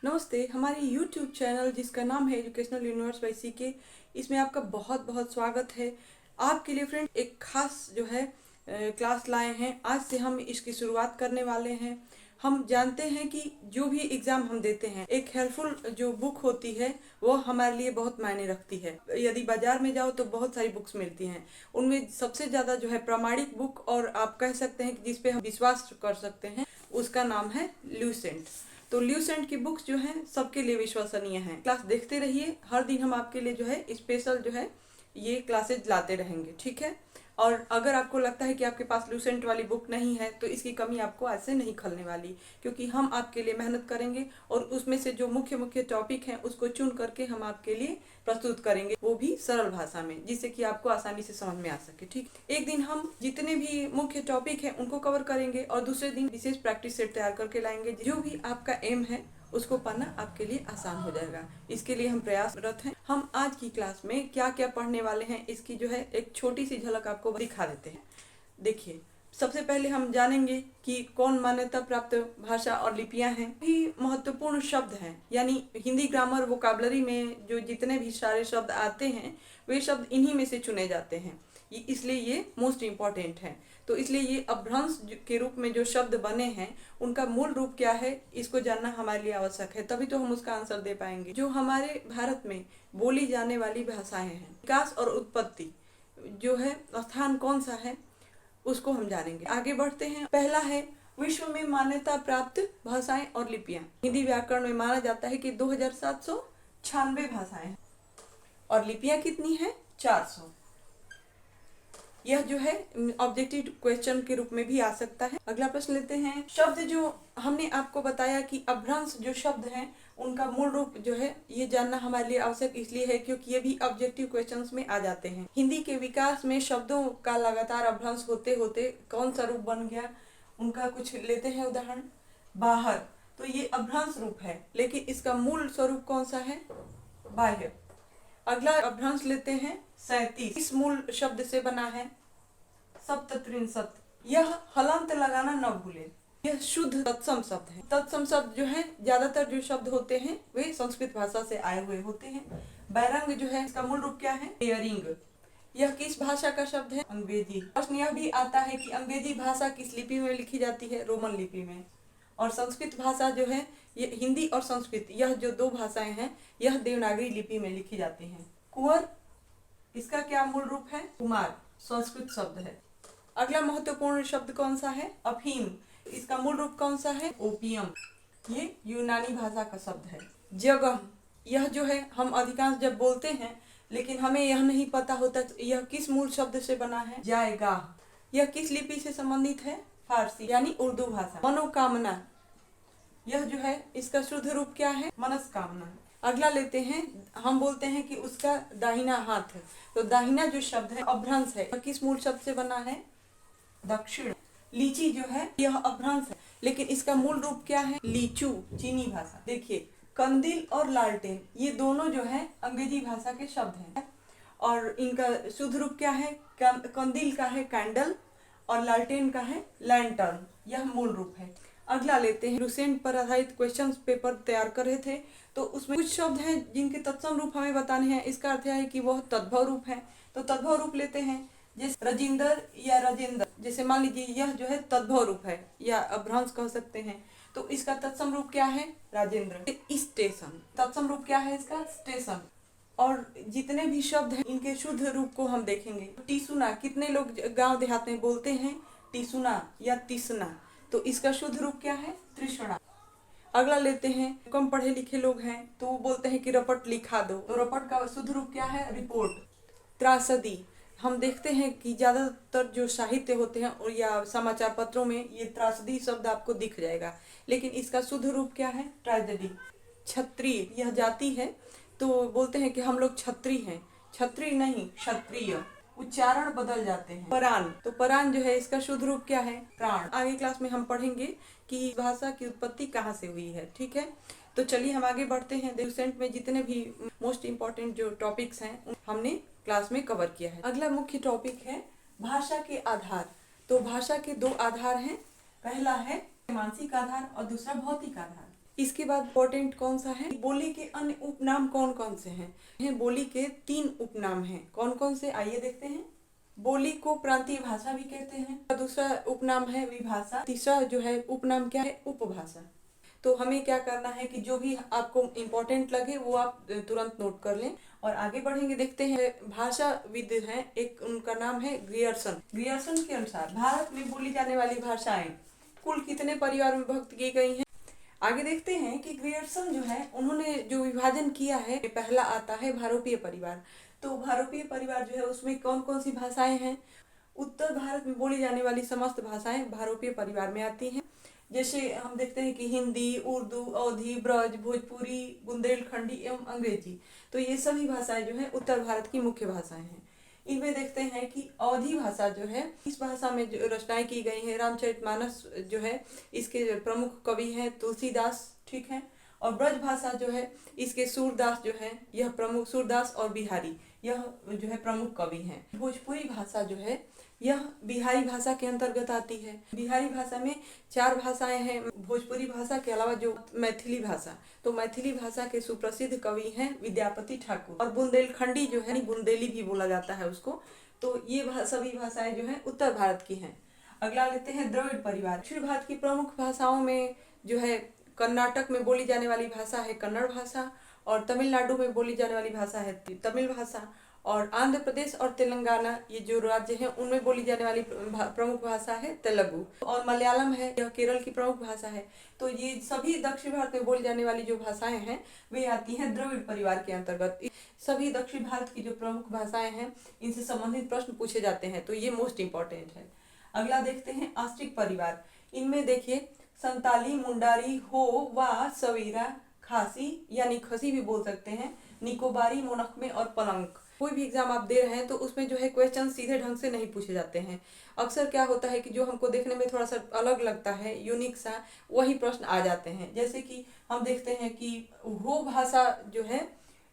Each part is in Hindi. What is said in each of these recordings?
नमस्ते। हमारे YouTube चैनल जिसका नाम है एजुकेशनल यूनिवर्स बाय सीके, इसमें आपका बहुत बहुत स्वागत है। आपके लिए फ्रेंड एक खास जो है क्लास लाए हैं। आज से हम इसकी शुरुआत करने वाले हैं। हम जानते हैं कि जो भी एग्ज़ाम हम देते हैं, एक हेल्पफुल जो बुक होती है वो हमारे लिए बहुत मायने रखती है। यदि बाजार में जाओ तो बहुत सारी बुक्स मिलती हैं, उनमें सबसे ज़्यादा जो है प्रामाणिक बुक और आप कह सकते हैं कि जिस पे हम विश्वास कर सकते हैं, उसका नाम है ल्यूसेंट। तो ल्यूसेंट की बुक्स जो हैं सबके लिए विश्वसनीय हैं। क्लास देखते रहिए, हर दिन हम आपके लिए जो है स्पेशल जो है ये क्लासेज लाते रहेंगे, ठीक है। और अगर आपको लगता है कि आपके पास ल्यूसेंट वाली बुक नहीं है तो इसकी कमी आपको आज से नहीं खलने वाली, क्योंकि हम आपके लिए मेहनत करेंगे और उसमें से जो मुख्य मुख्य टॉपिक हैं उसको चुन करके हम आपके लिए प्रस्तुत करेंगे, वो भी सरल भाषा में, जिससे कि आपको आसानी से समझ में आ सके, ठीक। एक दिन हम जितने भी मुख्य टॉपिक हैं उनको कवर करेंगे और दूसरे दिन विशेष प्रैक्टिस सेट तैयार करके लाएंगे। जो भी आपका एम है उसको पाना आपके लिए आसान हो जाएगा। इसके लिए हम प्रयासरत हैं। हम आज की क्लास में क्या क्या पढ़ने वाले हैं इसकी जो है एक छोटी सी झलक आपको दिखा देते हैं। देखिए, सबसे पहले हम जानेंगे कि कौन मान्यता प्राप्त भाषा और लिपियां हैं। भी महत्वपूर्ण शब्द हैं, यानी हिंदी ग्रामर वोकाबलरी में जो जितने भी सारे शब्द आते हैं वे शब्द इन्हीं में से चुने जाते हैं, इसलिए ये मोस्ट इम्पॉर्टेंट है। तो इसलिए ये अभ्रंश के रूप में जो शब्द बने हैं उनका मूल रूप क्या है, इसको जानना हमारे लिए आवश्यक है, तभी तो हम उसका आंसर दे पाएंगे। जो हमारे भारत में बोली जाने वाली भाषाएं हैं, विकास और उत्पत्ति जो है स्थान कौन सा है उसको हम जानेंगे। आगे बढ़ते हैं। पहला है विश्व में मान्यता प्राप्त भाषाएं और लिपियां। हिंदी व्याकरण में माना जाता है कि 2796 भाषाएं हैं और लिपियां कितनी हैं? 400। यह जो है ऑब्जेक्टिव क्वेश्चन के रूप में भी आ सकता है। अगला प्रश्न लेते हैं। शब्द जो हमने आपको बताया कि अभ्रंश जो शब्द हैं उनका मूल रूप जो है ये जानना हमारे लिए आवश्यक इसलिए है क्योंकि ये भी ऑब्जेक्टिव क्वेश्चंस में आ जाते हैं। हिंदी के विकास में शब्दों का लगातार अभ्रंश होते होते कौन सा रूप बन गया, उनका कुछ लेते हैं उदाहरण। बाहर, तो ये अभ्रंश रूप है, लेकिन इसका मूल स्वरूप कौन सा है? बाह्य। अगला अभ्रंश लेते हैं 37। इस मूल शब्द से बना है सप्तत्रिंशत्। यह हलंत लगाना न भूले। यह शुद्ध तत्सम शब्द है। तत्सम शब्द जो है ज्यादातर जो शब्द होते हैं वे संस्कृत भाषा से आए हुए होते हैं। बैरंग जो है इसका मूल रूप क्या है? बेयरिंग। यह किस भाषा का शब्द है? अंग्रेजी। प्रश्न यह भी आता है कि अंग्रेजी भाषा किस लिपि में लिखी जाती है? रोमन लिपि में। और संस्कृत भाषा जो है ये हिंदी और संस्कृत, यह जो दो भाषाएं हैं यह देवनागरी लिपि में लिखी जाती हैं। कुंवर, इसका क्या मूल रूप है? कुमार, संस्कृत शब्द है। अगला महत्वपूर्ण शब्द कौन सा है? अफीम। इसका मूल रूप कौन सा है? ओपियम। ये यूनानी भाषा का शब्द है। जगह, यह जो है हम अधिकांश जब बोलते हैं लेकिन हमें यह नहीं पता होता यह किस मूल शब्द से बना है? जाएगा। यह किस लिपि से संबंधित है? फारसी यानी उर्दू भाषा। मनोकामना, यह जो है इसका शुद्ध रूप क्या है? मनस्कामना। अगला लेते हैं। हम बोलते हैं कि उसका दाहिना हाथ है, तो दाहिना जो शब्द है अभ्रंश है, किस मूल शब्द से बना है? दक्षिण। लीची जो है यह अभ्रंश है, लेकिन इसका मूल रूप क्या है? लीचू, चीनी भाषा। देखिए, कंदील और लालटेन ये दोनों जो है अंग्रेजी भाषा के शब्द हैं और इनका शुद्ध रूप क्या है? कंदील का है कैंडल और लालटेन का है लैंटर्न। यह मूल रूप है। अगला लेते हैं। ल्यूसेंट पर आधारित क्वेश्चन पेपर तैयार कर रहे थे, तो उसमें कुछ शब्द हैं जिनके तत्सम रूप हमें बताने हैं। इसका अर्थ है कि वह तद्भव रूप है, तो तद्भव रूप लेते हैं। जैसे रजिंदर या राजेंद्र, जैसे मान लीजिए यह जो है तद्भव रूप है या अभ्रंश कह सकते हैं, तो इसका तत्सम रूप क्या है? राजेंद्र। स्टेशन, तत्सम रूप क्या है इसका? स्टेशन। और जितने भी शब्द हैं इनके शुद्ध रूप को हम देखेंगे। टिसुना, कितने लोग गांव देहात में बोलते हैं टिसुना या तिसना, तो इसका शुद्ध रूप क्या है? तृष्णा। अगला लेते हैं। कम पढ़े लिखे लोग हैं तो वो बोलते हैं कि रपट लिखा दो, तो रपट का शुद्ध रूप क्या है? रिपोर्ट। त्रासदी, हम देखते हैं कि ज्यादातर जो साहित्य होते हैं और या समाचार पत्रों में ये त्रासदी शब्द आपको दिख जाएगा, लेकिन इसका शुद्ध रूप क्या है? ट्रेजेडी। क्षत्रिय, यह जाति है, तो बोलते हैं कि हम लोग क्षत्रिय हैं, क्षत्रिय नहीं क्षत्रिय। उच्चारण बदल जाते हैं। परान, तो परान जो है इसका शुद्ध रूप क्या है? प्राण। आगे क्लास में हम पढ़ेंगे कि भाषा की उत्पत्ति कहाँ से हुई है, ठीक है। तो चलिए हम आगे बढ़ते हैं। ल्यूसेंट में जितने भी मोस्ट इम्पोर्टेंट जो टॉपिक्स हैं हमने क्लास में कवर किया है। अगला मुख्य टॉपिक है भाषा के आधार। तो भाषा के दो आधार हैं, पहला है मानसिक आधार और दूसरा भौतिक आधार। इसके बाद इम्पोर्टेंट कौन सा है, बोली के अन्य उपनाम कौन कौन से हैं। बोली के 3 उपनाम हैं। कौन कौन से, आइए देखते हैं। बोली को प्रांतीय भाषा भी कहते हैं। दूसरा उपनाम है विभाषा। तीसरा जो है उपनाम क्या है, उपभाषा। तो हमें क्या करना है कि जो भी आपको इम्पोर्टेंट लगे वो आप तुरंत नोट कर लें और आगे बढ़ेंगे। देखते हैं भाषाविद हैं, एक उनका नाम है ग्रियर्सन। ग्रियर्सन के अनुसार भारत में बोली जाने वाली भाषाएं कुल कितने परिवार में विभक्त की गई हैं। आगे देखते हैं कि ग्रियर्सन जो है उन्होंने जो विभाजन किया है, पहला आता है भारोपीय परिवार। तो भारोपीय परिवार जो है उसमें कौन कौन सी भाषाएं हैं। उत्तर भारत में बोली जाने वाली समस्त भाषाएं भारोपीय परिवार में आती हैं। जैसे हम देखते हैं कि हिंदी, उर्दू, अवधी, ब्रज, भोजपुरी, बुंदेलखंडी एवं अंग्रेजी, तो ये सभी भाषाएं जो है उत्तर भारत की मुख्य भाषाएं हैं। इनमें देखते हैं कि अवधी भाषा जो है, इस भाषा में जो रचनाएं की गई हैं, रामचरितमानस जो है इसके प्रमुख कवि हैं तुलसीदास, ठीक है। और ब्रज भाषा जो है इसके सूरदास जो है, यह प्रमुख, सूरदास और बिहारी, यह जो है प्रमुख कवि हैं। भोजपुरी भाषा जो है यह बिहारी भाषा के अंतर्गत आती है। बिहारी भाषा में 4 भाषाएं हैं भोजपुरी भाषा के अलावा, जो मैथिली भाषा, तो मैथिली भाषा के सुप्रसिद्ध कवि हैं विद्यापति ठाकुर। और बुंदेलखंडी जो है, बुंदेली भी बोला जाता है उसको। तो ये सभी भाषाएं जो है उत्तर भारत की हैं। अगला लेते हैं द्रविड़ परिवार। दक्षिण भारत की प्रमुख भाषाओं में जो है कर्नाटक में बोली जाने वाली भाषा है कन्नड़ भाषा, और तमिलनाडु में बोली जाने वाली भाषा है तमिल भाषा, और आंध्र प्रदेश और तेलंगाना, ये जो राज्य हैं उनमें बोली जाने वाली प्रमुख भाषा है तेलुगु। और मलयालम है, यह केरल की प्रमुख भाषा है। तो ये सभी दक्षिण भारत में बोली जाने वाली जो भाषाएं हैं वे आती हैं द्रविड़ परिवार के अंतर्गत। सभी दक्षिण भारत की जो प्रमुख भाषाएं हैं इनसे संबंधित प्रश्न पूछे जाते हैं, तो ये मोस्ट इंपॉर्टेंट है। अगला देखते हैं आस्ट्रिक परिवार। इनमें देखिए संताली, मुंडारी, हो, वा, सवेरा, खासी यानी खसी भी बोल सकते हैं, निकोबारी, मोनकमे और पलंक। कोई भी एग्जाम आप दे रहे हैं तो उसमें जो है क्वेश्चन सीधे ढंग से नहीं पूछे जाते हैं। अक्सर क्या होता है कि जो हमको देखने में थोड़ा सा अलग लगता है, यूनिक सा, वही प्रश्न आ जाते हैं। जैसे कि हम देखते हैं कि हो भाषा जो है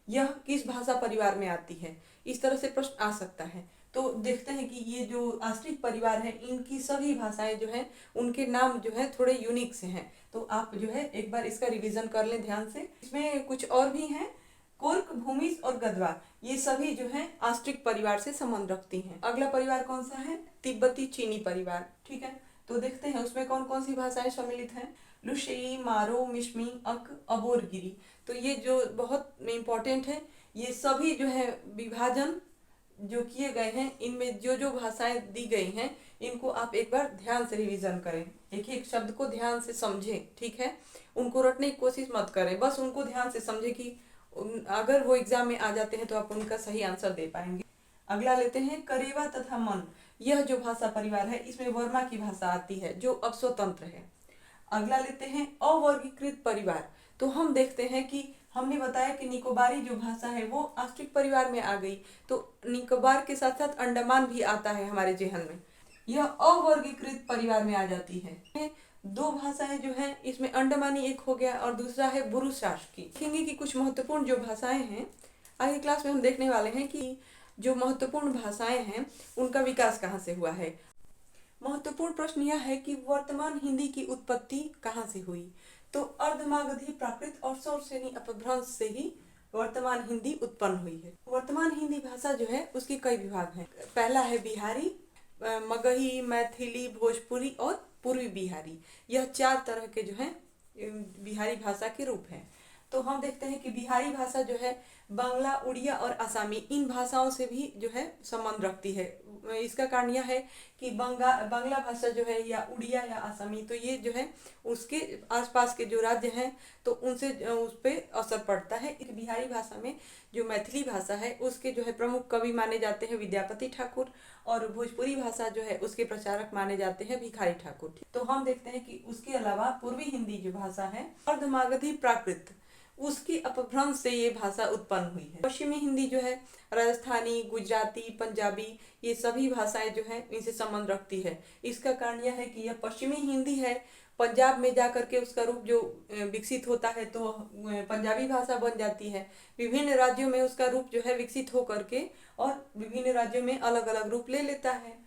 यह किस भाषा परिवार में आती है, इस तरह से प्रश्न आ सकता है। तो देखते हैं कि ये जो आस्ट्रिक परिवार है इनकी सभी भाषाएं जो है उनके नाम जो है थोड़े यूनिक से हैं। तो आप जो है एक बार इसका रिवीजन कर लें ध्यान से। इसमें कुछ और भी हैं, कुर्क, भूमिज और गदवा, ये सभी जो है आस्ट्रिक परिवार से संबंध रखती हैं। अगला परिवार कौन सा है, तिब्बती चीनी परिवार, ठीक है। तो देखते हैं उसमें कौन कौन सी भाषाएं सम्मिलित हैं। लुशेई, मारो, मिश्मी, अक, अबोरगिरी। तो ये जो बहुत इम्पोर्टेंट है, ये सभी जो है विभाजन जो किए गए हैं इनमें जो जो भाषाएं दी गई हैं इनको आप एक बार ध्यान से रिवीजन करें। एक एक शब्द को ध्यान से समझें, ठीक है। उनको रटने की कोशिश मत करें, बस उनको ध्यान से समझें कि अगर वो एग्जाम में आ जाते हैं तो आप उनका सही आंसर दे पाएंगे। अगला लेते हैं करेवा तथा मन। यह जो भाषा परिवार है इसमें वर्मा की भाषा आती है जो अब स्वतंत्र है। अगला लेते हैं अवर्गीकृत परिवार। तो हम देखते हैं कि हमने बताया कि निकोबारी जो भाषा है वो आस्ट्रिक परिवार में आ गई, तो निकोबार के साथ साथ अंडमान भी आता है हमारे जेहन में, यह अवर्गीकृत परिवार में आ जाती है। 2 भाषाएं जो हैं इसमें अंडमानी एक हो गया और दूसरा है बुरुशास की। देखेंगे कि कुछ महत्वपूर्ण जो भाषाएं हैं आगे क्लास में हम देखने वाले हैं कि जो महत्वपूर्ण भाषाएं हैं उनका विकास कहाँ से हुआ है। महत्वपूर्ण प्रश्न यह है कि वर्तमान हिंदी की उत्पत्ति कहाँ से हुई। तो अर्धमागधी प्राकृत और सौर श्रेणी अपभ्रंश से ही वर्तमान हिंदी उत्पन्न हुई है। वर्तमान हिंदी भाषा जो है उसके कई विभाग हैं। पहला है बिहारी, मगही, मैथिली, भोजपुरी और पूर्वी बिहारी। यह 4 तरह के जो है बिहारी भाषा के रूप हैं। तो हम देखते हैं कि बिहारी भाषा जो है बांग्ला, उड़िया और असमी, इन भाषाओं से भी जो है संबंध रखती है। इसका कारण यह है कि बांग्ला भाषा जो है या उड़िया या असमी, तो ये जो है उसके आसपास के जो राज्य हैं तो उनसे उस पर असर पड़ता है। बिहारी भाषा में जो मैथिली भाषा है उसके जो है प्रमुख कवि माने जाते हैं विद्यापति ठाकुर, और भोजपुरी भाषा जो है उसके प्रचारक माने जाते हैं भिखारी ठाकुर। तो हम देखते हैं कि उसके अलावा पूर्वी हिंदी जो भाषा है अर्धमागधी प्राकृत, उसकी अपभ्रंश से ये भाषा उत्पन्न हुई है। पश्चिमी हिंदी जो है राजस्थानी, गुजराती, पंजाबी, ये सभी भाषाएं जो है इनसे संबंध रखती है। इसका कारण यह है कि यह पश्चिमी हिंदी है, पंजाब में जाकर के उसका रूप जो विकसित होता है तो पंजाबी भाषा बन जाती है। विभिन्न राज्यों में उसका रूप जो है विकसित होकर के और विभिन्न राज्यों में अलग अलग रूप ले लेता है।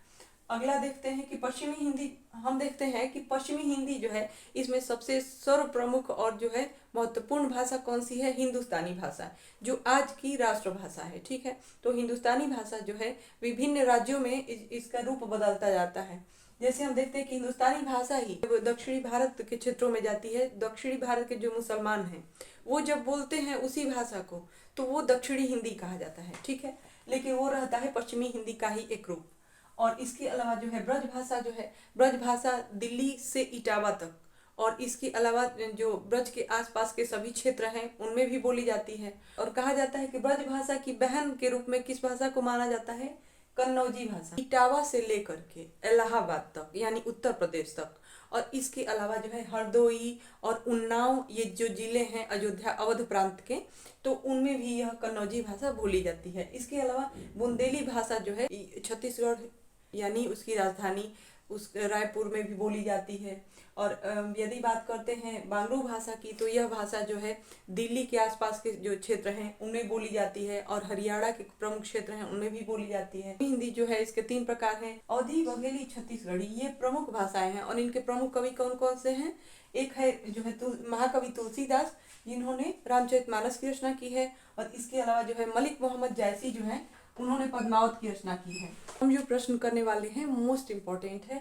अगला देखते हैं कि पश्चिमी हिंदी। हम देखते हैं कि पश्चिमी हिंदी जो है इसमें सबसे सर्व प्रमुख और जो है महत्वपूर्ण भाषा कौन सी है? हिंदुस्तानी भाषा, जो आज की राष्ट्रभाषा है। ठीक है, तो हिंदुस्तानी भाषा जो है विभिन्न राज्यों में इसका रूप बदलता जाता है। जैसे हम देखते हैं कि हिंदुस्तानी भाषा ही दक्षिणी भारत के क्षेत्रों में जाती है। दक्षिणी भारत के जो मुसलमान हैं वो जब बोलते हैं उसी भाषा को तो वो दक्षिणी हिंदी कहा जाता है। ठीक है, लेकिन वो रहता है पश्चिमी हिंदी का ही एक रूप। और इसके अलावा जो है ब्रज भाषा जो है, ब्रज भाषा दिल्ली से इटावा तक और इसके अलावा जो ब्रज के आसपास के सभी क्षेत्र हैं उनमें भी बोली जाती है। और कहा जाता है कि ब्रज भाषा की बहन के रूप में किस भाषा को माना जाता है? कन्नौजी भाषा। इटावा से लेकर के इलाहाबाद तक यानी उत्तर प्रदेश तक, और इसके अलावा जो है हरदोई और उन्नाव, ये जो जिले हैं अयोध्या अवध प्रांत के, तो उनमें भी यह कन्नौजी भाषा बोली जाती है। इसके अलावा बुंदेली भाषा जो है छत्तीसगढ़ यानी उसकी राजधानी उस रायपुर में भी बोली जाती है। और यदि बात करते हैं बांग्लू भाषा की, तो यह भाषा जो है दिल्ली के आसपास के जो क्षेत्र हैं उनमें बोली जाती है और हरियाणा के प्रमुख क्षेत्र हैं उनमें भी बोली जाती है। हिंदी जो है इसके 3 प्रकार हैं, अवधी, बघेली, छत्तीसगढ़ी, ये प्रमुख भाषाएं हैं। और इनके प्रमुख कवि कौन कौन से हैं? एक है जो है महाकवि तुलसीदास, जिन्होंने रामचरितमानस की रचना की है। और इसके अलावा जो है मलिक मोहम्मद जायसी जो है उन्होंने पद्मावत की रचना की है। हम जो प्रश्न करने वाले हैं मोस्ट इम्पोर्टेंट है,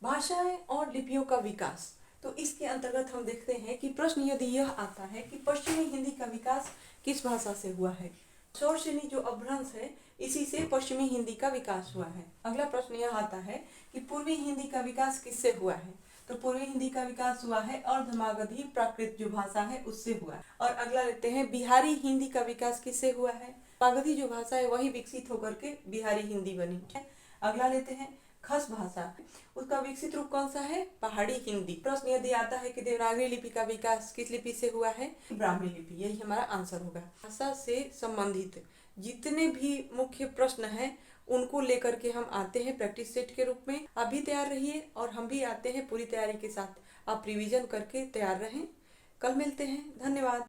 भाषाएं और लिपियों का विकास। तो इसके अंतर्गत हम देखते हैं कि प्रश्न यदि यह आता है कि पश्चिमी हिंदी का विकास किस भाषा से हुआ है? शौर्षिनी जो अपभ्रंश है इसी से पश्चिमी हिंदी का विकास हुआ है। अगला प्रश्न यह आता है कि पूर्वी हिंदी का विकास किससे हुआ है? तो पूर्वी हिंदी का विकास हुआ है अर्धमागधी प्राकृत जो भाषा है उससे हुआ है। और अगला लेते हैं बिहारी हिंदी का विकास किससे हुआ है? मागधी जो भाषा है वही विकसित होकर के बिहारी हिंदी बनी है। अगला लेते हैं खस भाषा, उसका विकसित रूप कौन सा है? पहाड़ी हिंदी। प्रश्न यदि आता है कि देवनागरी लिपि का विकास किस लिपि से हुआ है? ब्राह्मी लिपि, यही हमारा आंसर होगा। भाषा से संबंधित जितने भी मुख्य प्रश्न हैं उनको लेकर के हम आते हैं प्रैक्टिस सेट के रूप में। आप भी तैयार रहिए और हम भी आते हैं पूरी तैयारी के साथ। आप रिवीजन करके तैयार रहें। कल मिलते हैं, धन्यवाद।